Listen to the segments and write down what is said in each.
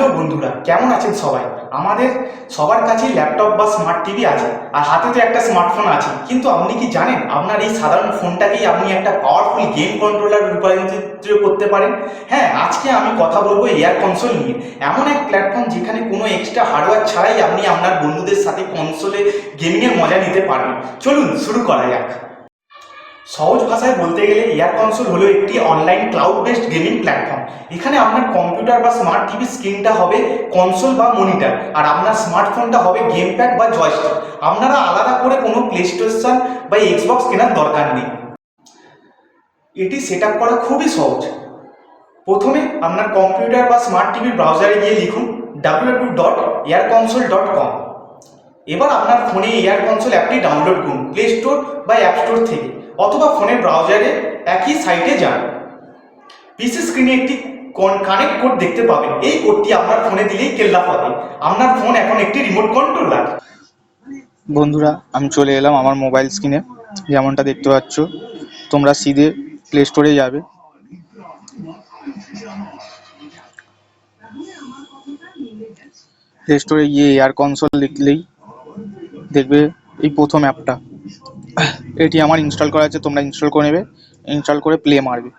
Hello বন্ধুরা, কেমন আছেন সবাই? আমাদের সবার কাছেই ল্যাপটপ বা স্মার্ট টিভি আছে, আর হাতে তো একটা স্মার্টফোন আছে। কিন্তু আপনি কি জানেন আপনার এই সাধারণ ফোনটাকেই আপনি একটা পাওয়ারফুল গেম কন্ট্রোলার রূপান্তরিত করতে পারেন? হ্যাঁ, আজকে আমি কথা বলবো এয়ার কনসোল নিয়ে। এমন এক প্ল্যাটফর্ম যেখানে কোনো এক্সট্রা হার্ডওয়্যার ছাড়াই আপনি আপনার বন্ধুদের সাথে কনসোলে গেমিংয়ের মজা নিতে পারবেন। চলুন শুরু করা যাক। সহজ ভাষায় বলতে গেলে এয়ার কনসোল হলো একটি online cloud based gaming platform. এখানে আপনার কম্পিউটার বা স্মার্ট টিভি স্ক্রিনটা হবে কনসোল বা মনিটর, আর আপনার স্মার্টফোনটা হবে গেম প্যাড বা জয়স্টিক। আপনারা আলাদা করে কোনো প্লে স্টেশন বা এক্সবক্স কেনার দরকার নেই। এটি সেট আপ করা খুবই সহজ। প্রথমে আপনার কম্পিউটার বা স্মার্ট টিভির ব্রাউজারে গিয়ে লিখুন www.airconsole.com। এবার আপনার ফোনে এয়ার কনসোল অ্যাপটি ডাউনলোড করুন প্লে স্টোর বা অ্যাপ স্টোর থেকে, অথবা ফোনের ব্রাউজারে একই সাইটে যান। পিসি স্ক্রিনে একটি কানেক্ট কোড দেখতে পাবেন। এই কোডটি আপনার ফোনে দিলেই কেল্লা পাবে। আপনার ফোন এখন একটি রিমোট কন্ট্রোলার। বন্ধুরা, আমি চলে এলাম আমার মোবাইল স্ক্রিনে। যেমনটা দেখতে পাচ্ছ, তোমরা সিধে প্লে স্টোরে যাবে। প্লে স্টোরে গিয়ে এয়ার কনসোল লিখলেই দেখবে এই প্রথম অ্যাপটা। এটি আমার ইনস্টল করা আছে, তোমরা ইনস্টল করে নেবে। ইনস্টল করে প্লে মারবে।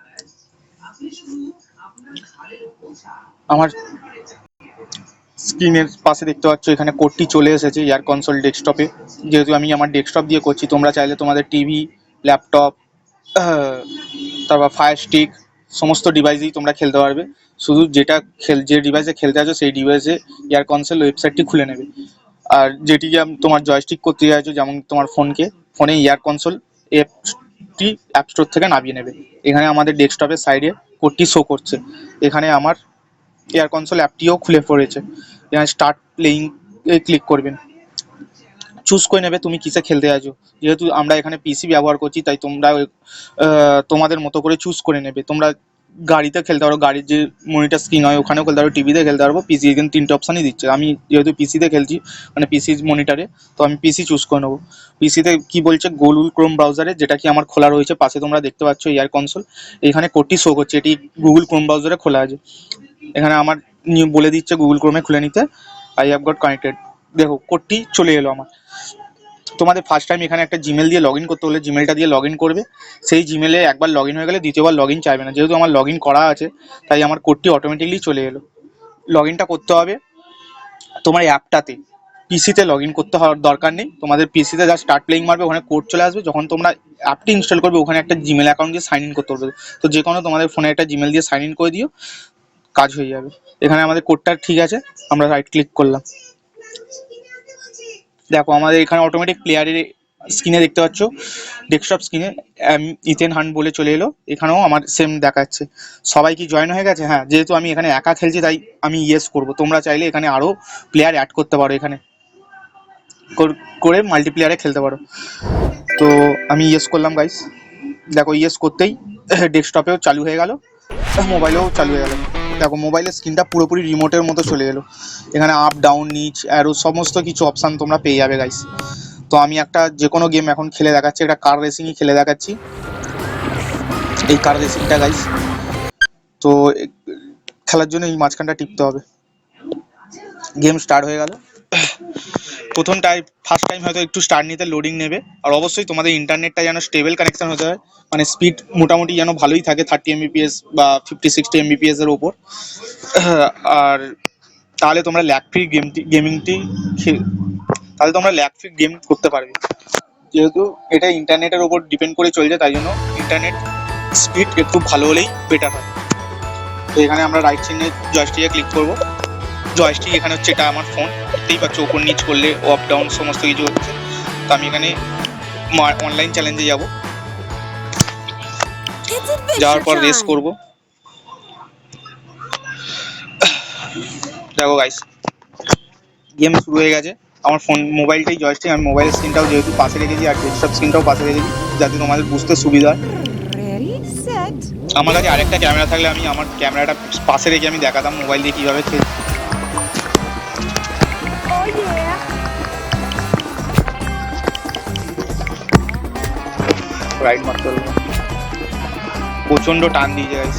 আমার স্ক্রিনের পাশে দেখতে পাচ্ছ এখানে কোডটি চলে এসেছে এয়ার কনসোল ডেস্কটপে। যেহেতু আমি আমার ডেস্কটপ দিয়ে করছি, তোমরা চাইলে তোমাদের টিভি, ল্যাপটপ, তারপর ফায়ার স্টিক সমস্ত ডিভাইসেই তোমরা খেলতে পারবে। শুধু যে ডিভাইসে খেলতে আছো সেই ডিভাইসে এয়ার কনসোল ওয়েবসাইটটি খুলে নেবে। আর যেটিকে তোমার জয়স্টিক করতে চাইছো, যেমন তোমার ফোনে এয়ার কনসোল অ্যাপটি অ্যাপ স্টোর থেকে নামিয়ে নেবে। এখানে আমাদের ডেস্কটপের সাইডে কোডটি শো করছে। এখানে আমার এয়ার কনসোল অ্যাপটিও খুলে পড়েছে। এখানে স্টার্ট প্লেইং এ ক্লিক করবেন। চুজ করে নেবে তুমি কিসে খেলতে আছো। যেহেতু আমরা এখানে পিসি ব্যবহার করছি, তাই তোমরা তোমাদের মতো করে চুজ করে নেবে। তোমরা গাড়িতে খেলতে পারো, গাড়ির যে মনিটর স্ক্রিন হয় ওখানেও খেলতে পারো, টিভিতে খেলতে পারবো। পিসি এখানে তিনটে অপশানই দিচ্ছে। আমি যেহেতু পিসিতে খেলছি, মানে পিসি মনিটরে, তো আমি পিসি চুজ করে নেবো। পিসিতে কি বলছে, গুগল ক্রোম ব্রাউজারে, যেটা কি আমার খোলা রয়েছে। পাশে তোমরা দেখতে পাচ্ছ এয়ার কনসোল, এখানে কোডটি শো করছে। এটি গুগল ক্রোম ব্রাউজারে খোলা আছে। এখানে আমার বলে দিচ্ছে গুগল ক্রোমে খুলে নিতে। I have got connected. দেখো কোডটি চলে এলো আমার। তোমাদের ফার্স্ট টাইম এখানে একটা জিমেল দিয়ে লগ ইন করতে হলে জিমেলটা দিয়ে লগ ইন করবে। সেই জিমেলে একবার লগ ইন হয়ে গেলে দ্বিতীয়বার লগ ইন চাইবে না। যেহেতু আমার লগ ইন করা আছে, তাই আমার কোডটি অটোমেটিকলি চলে এলো। লগ ইনটা করতে হবে তোমার অ্যাপটাতে। পিসিতে লগ ইন করতে হওয়ার দরকার নেই। তোমাদের পিসিতে যা স্টার্ট প্লেইং মারবে, ওখানে কোড চলে আসবে। যখন তোমরা অ্যাপটি ইনস্টল করবে, ওখানে একটা জিমেল অ্যাকাউন্ট দিয়ে সাইন ইন করতে হবে। তো যে কোনো তোমাদের ফোনে একটা জিমেল দিয়ে সাইন ইন করে দিও, কাজ হয়ে যাবে। এখানে আমাদের কোডটা ঠিক আছে, আমরা রাইট ক্লিক করলাম। দেখো আমাদের এখানে অটোমেটিক প্লেয়ারের স্ক্রিনে দেখতে পাচ্ছ, ডেস্কটপ স্ক্রিনে ইথেন হান্ট বলে চলে এলো। এখানেও আমার সেম দেখাচ্ছে। সবাই কি জয়েন হয়ে গেছে? হ্যাঁ, যেহেতু আমি এখানে একা খেলছি তাই আমি ইয়েস করব। তোমরা চাইলে এখানে আরও প্লেয়ার অ্যাড করতে পারো, এখানে করে মাল্টিপ্লেয়ারে খেলতে পারো। তো আমি ইয়েস করলাম গাইস। দেখো ইয়েস করতেই ডেস্কটপেও চালু হয়ে গেল, মোবাইলেও চালু হয়ে গেল। দেখো মোবাইলের স্ক্রিনটা পুরোপুরি রিমোটের মতো চলে এলো। এখানে আপ ডাউন নিচ অ্যারো সমস্ত কিছু অপশান তোমরা পেয়ে যাবে গাইস। তো আমি একটা যে কোনো গেম এখন খেলে দেখাচ্ছি, একটা কার রেসিংই খেলে দেখাচ্ছি। এই কার রেসিংটা গাইস। তো খেলার জন্য এই মাঝখানটা টিপতে হবে। গেম স্টার্ট হয়ে গেল। ফার্স্ট টাইম হয়তো একটু স্টার্ট নিতে লোডিং নেবে। আর অবশ্যই তোমাদের ইন্টারনেটটা যেন স্টেবল কানেকশন হতে হয়, মানে স্পিড মোটামুটি যেন ভালোই থাকে, 30 Mbps বা 50-60 Mbps এর ওপর। আর তাহলে তোমরা ল্যাগ ফ্রি গেম করতে পারবে। যেহেতু এটা ইন্টারনেটের ওপর ডিপেন্ড করে চলছে, তাই জন্য ইন্টারনেট স্পিড একটু ভালো হলেই বেটার হয়। তো এখানে আমরা রাইট চিহ্নে জয়স্টিকে ক্লিক করব। জয়স্টিক এখানে হচ্ছে, এটা আমার ফোন, দেখতেই পাচ্ছ ওপর নিচ করলে আপ ডাউন সমস্ত কিছু হচ্ছে। তো আমি এখানে অনলাইন চ্যালেঞ্জে যাব। যাওয়ার পর রেস করব। দেখো গাইস, গেম শুরু হয়ে গেছে। আমার মোবাইলটাই জয়স্টিক। আমি মোবাইলের স্ক্রিনটাও যেহেতু পাশে রেখেছি, আর ডেস্কটপ স্ক্রিনটাও পাশে রেখেছি, যাতে তোমাদের বুঝতে সুবিধা হয়। আমার কাছে আরেকটা ক্যামেরা থাকলে আমি আমার ক্যামেরাটা পাশে রেখে আমি দেখাতাম মোবাইল দিয়ে কীভাবে খেলছি। রাইড মারতে হবে, প্রচণ্ড টান দিয়েছে গাইস।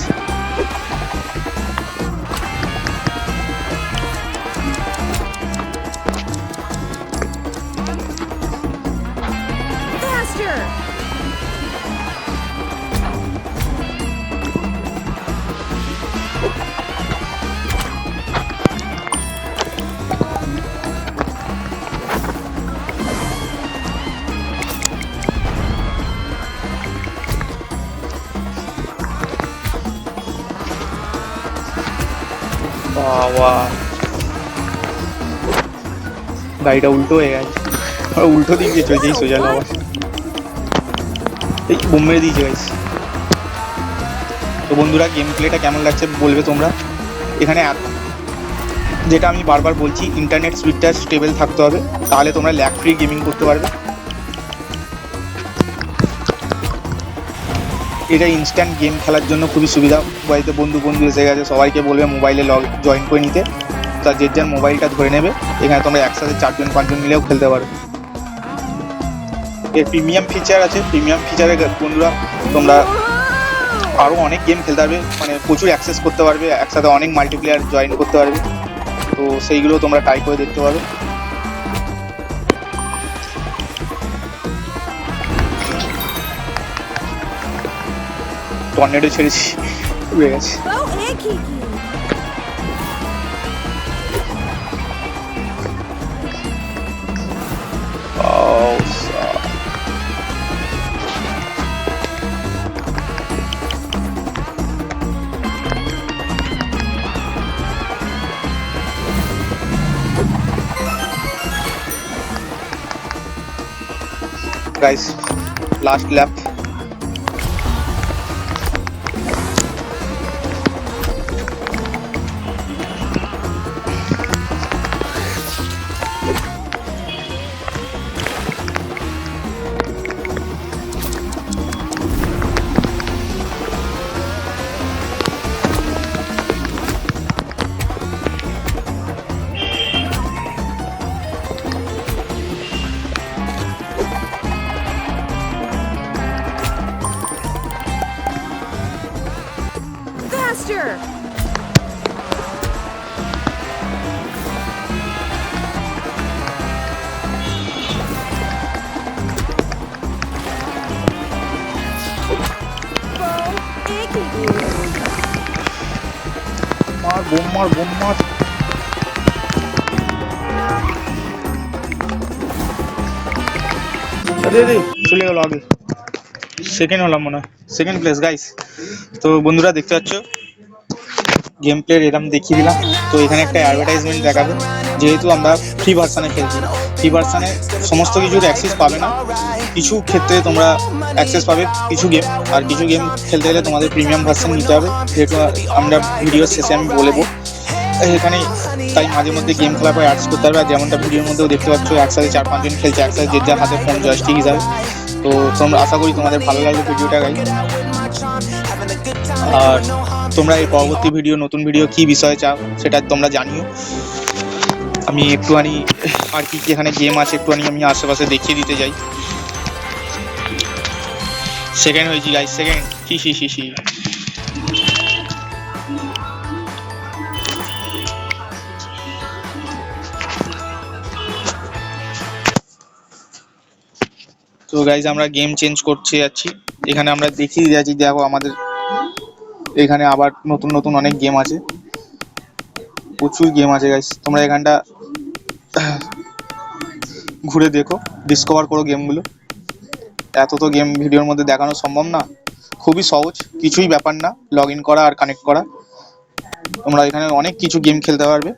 বাবা, গাড়িটা উল্টো হয়ে গেছে, উল্টো দিক দিয়ে চলছে এই সোজা বাবা, এই বোম মেরে দিয়েছে গাইস। তো বন্ধুরা গেম প্লেটা কেমন লাগছে বলবে তোমরা। এখানে যেটা আমি বারবার বলছি, ইন্টারনেট স্পিডটা স্টেবল থাকতে হবে, তাহলে তোমরা ল্যাগ ফ্রি গেমিং করতে পারবে। এটা ইনস্ট্যান্ট গেম খেলার জন্য খুবই সুবিধা। বাড়িতে বন্ধু এসে গেছে, সবাইকে বলবে মোবাইলে জয়েন করে নিতে, তা যে যার মোবাইলটা ধরে নেবে। এখানে তোমরা একসাথে 4জন 5জন মিলেও খেলতে পারো। এর প্রিমিয়াম ফিচার আছে, প্রিমিয়াম ফিচারে বন্ধুরা তোমরা আরও অনেক গেম খেলতে পারবে, মানে প্রচুর অ্যাক্সেস করতে পারবে, একসাথে অনেক মাল্টিপ্লেয়ার জয়েন করতে পারবে। তো সেইগুলো তোমরা ট্রাই করে দেখতে পারো। টর্নেডো ছেড়েছি, উড়ে গেছে। Guys, last lap. Faster! মার বোম মার, বোম মার। আরে চলে গেল আগে, সেকেন্ড হলাম মনে হয়, সেকেন্ড প্লেস গাইস। তো বন্ধুরা দেখতে পাচ্ছ গেম প্লের এরকম দেখিয়ে দিলাম। তো এখানে একটা অ্যাডভার্টাইজমেন্ট দেখাবে, যেহেতু আমরা ফ্রি ভার্সানে খেলছি, ফ্রি ভার্সানে সমস্ত কিছুর অ্যাক্সেস পাবে না, কিছু ক্ষেত্রে তোমরা অ্যাক্সেস পাবে কিছু গেম, আর কিছু গেম খেলতে গেলে তোমাদের প্রিমিয়াম ভার্সান নিতে হবে, যেহেতু আমরা ভিডিওর শেষে আমি বলবো এখানে। তাই মাঝে মধ্যে গেম খেলার পর অ্যাডস করতে হবে। আর যেমনটা ভিডিওর মধ্যেও দেখতে পাচ্ছ, একসাথে 4-5 জন খেলছে, একসাথে যে যার হাতে ফোন জয়স্টিক হিসাবে। তো তোমরা আশা করি তোমাদের ভালো লাগলো ভিডিওটা গাইস। আর তোমরা এই পরবর্তী ভিডিও, নতুন ভিডিও কি বিষয়ে চাও সেটা তোমরা জানিও। আমি একটুখানি আর কি এখানে গেম আছে একটুখানি আমি আশেপাশে দেখিয়ে দিতে যাই। সেকেন্ড হয়েছি গাইস, সেকেন্ড। হি। তো গাইজ আমরা গেম চেঞ্জ করতে যাচ্ছি। এখানে আমরা দেখিয়ে যাচ্ছি, দেখো আমাদের এখানে আবার নতুন অনেক গেম আছে, প্রচুর গেম আছে গাইজ। তোমরা এখানটা ঘুরে দেখো, ডিসকভার করো গেমগুলো। এত তো গেম ভিডিওর মধ্যে দেখানো সম্ভব না, খুবই সহজ, কিছুই ব্যাপার না লগ ইন করা আর কানেক্ট করা। তোমরা এখানে অনেক কিছু গেম খেলতে পারবে,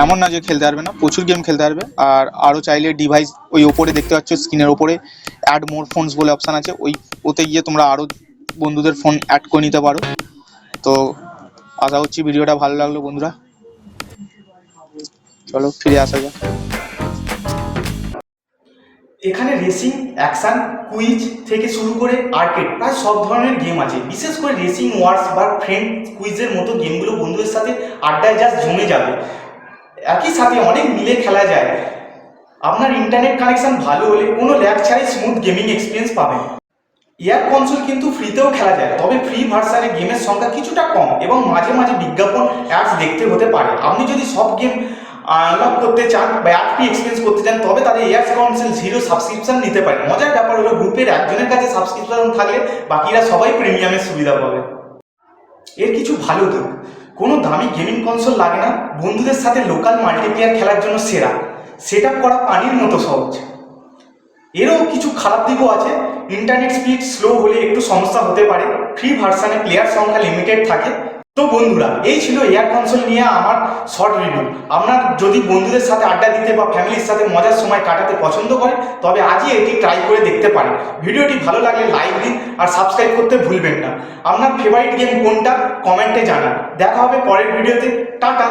এমন না যে খেলতে পারবে না, প্রচুর গেম খেলতে পারবে। আর আরও চাইলে ডিভাইস ওই ওপরে দেখতে পাচ্ছ স্ক্রিনের ওপরে অ্যাড মোর ফোনস বলে অপশান আছে, ওতে গিয়ে তোমরা আরও বন্ধুদের ফোন অ্যাড করে নিতে পারো। তো আশা করছি ভিডিওটা ভালো লাগলো বন্ধুরা, চলো ফিরে আসা যাক। এখানে রেসিং, অ্যাকশন, কুইজ থেকে শুরু করে আর্কেড প্রায় সব ধরনের গেম আছে। বিশেষ করে রেসিং ওয়ার্স বা ফ্রেন্ড কুইজের মতো গেমগুলো বন্ধুদের সাথে আড্ডায় জাস্ট জমে যাবে, একই সাথে অনেক মিলে খেলা যায়। আপনার ইন্টারনেট কানেকশন ভালো হলে কোনো ল্যাগ ছাড়াই স্মুথ গেমিং এক্সপিরিয়েন্স পাবেন। এয়ার কনসোল কিন্তু ফ্রিতেও খেলা যায়, তবে ফ্রি ভার্সানে গেমের সংখ্যা কিছুটা কম এবং মাঝে মাঝে বিজ্ঞাপন অ্যাডস দেখতে হতে পারে। আপনি যদি সব গেম আনলক করতে চান বা অ্যাডফ্রি এক্সপিরিয়েন্স করতে চান, তবে তাদের এয়ার কনসোল 0 সাবস্ক্রিপশন নিতে পারেন। মজার ব্যাপার হলো গ্রুপের একজনের কাছে সাবস্ক্রিপশন থাকলে বাকিরা সবাই প্রিমিয়ামের সুবিধা পাবে। এর কিছু ভালো দিক, কোনো দামি গেমিং কনসোল লাগে না, বন্ধুদের সাথে লোকাল মাল্টিপ্লেয়ার খেলার জন্য সেরা, সেট আপ করা পানির মতো সহজ। এরও কিছু খারাপ দিকও আছে, ইন্টারনেট স্পিড স্লো হলে একটু সমস্যা হতে পারে, ফ্রি ভার্সানে প্লেয়ার সংখ্যা লিমিটেড থাকে। তো বন্ধুরা, এই ছিল এয়ার কনসোল নিয়ে আমার শর্ট রিভিউ। আপনার যদি বন্ধুদের সাথে আড্ডা দিতে বা ফ্যামিলির সাথে মজার সময় কাটাতে পছন্দ করেন, তবে আজই এটি ট্রাই করে দেখতে পারেন। ভিডিওটি ভালো লাগলে লাইক দিন আর সাবস্ক্রাইব করতে ভুলবেন না। আপনার ফেভারিট গেম কোনটা কমেন্টে জানান। দেখা হবে পরের ভিডিওতে। টাটা।